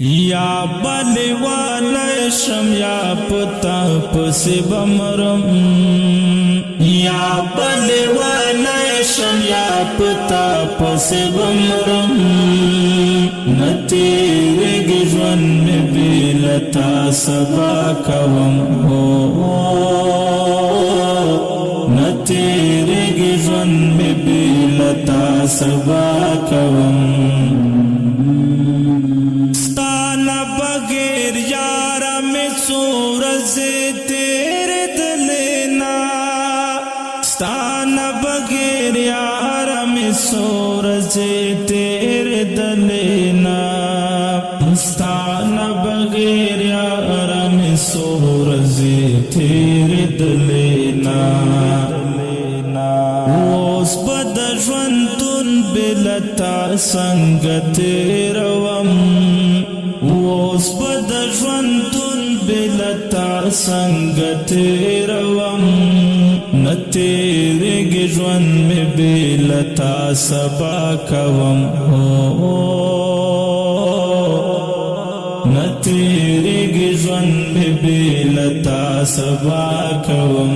یا بلیوالی شم یا پتا پسی بمرم یا بلیوالی شم یا پتا پسی بمرم نتیرگی جون می بیلتا سبا کوم نتیرگی جون می بیلتا سبا کوم بغیر یارا میں سورج تیرے دلینا ستانا بغیر یارا میں سورج تیرے دلینا ستانا بغیر یارا میں سورج تیرے دلینا اوس بد ژوندون بلتا سنگ تیروم اوس بد ژوندون بلتا سنگ تیروم نتیرگی ژوند می بلتا سبا کوم نتیرگی ژوند می بلتا سبا کوم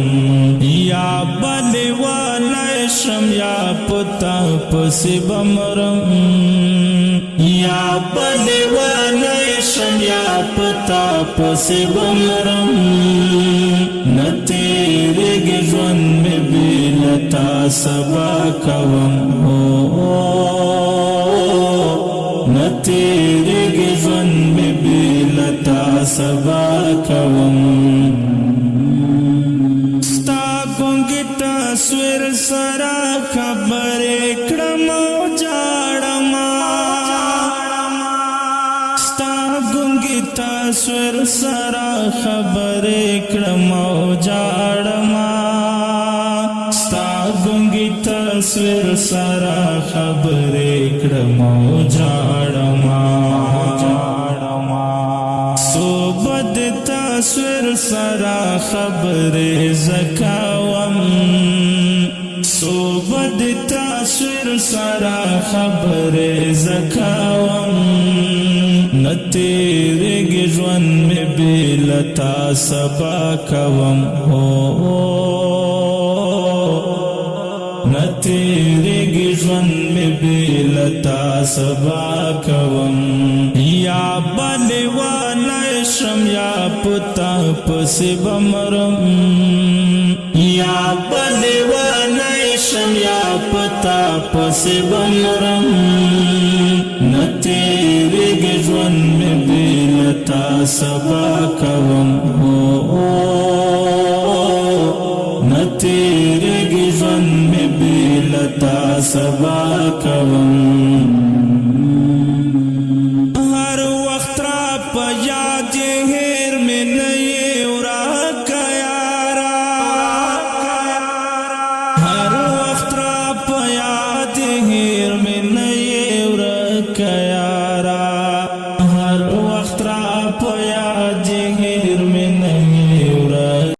یا بلیوالی شم یا پتا پسی بمرم یا بلیوالی شم یا پتا پسی بمرم نتیرگی ژوند می بیلتا سبا کوم نتیرگی ژوند می بیلتا سبا کوم ستا گونگی تصویر سرا خبر کړم او جاړم تصویر سرا خبر کړم او جاړم ستا ګونګي تصویر سرا خبر کړم او جاړم صوبد تصویر سرا خبر زکاوم صوبد تصویر سرا خبر زکاوم نتیرگی ژوند می بیلتا سبا کوم نتیرگی ژوند می بیلتا سبا کوم یا بلیوالی شم یا پتا پسی بمرم یا بلیوالی شم یا پتا پسی بمرم نتیرگی ژوند می بیلتا سبا کوم نتیرگی ژوند می بیلتا سبا کوم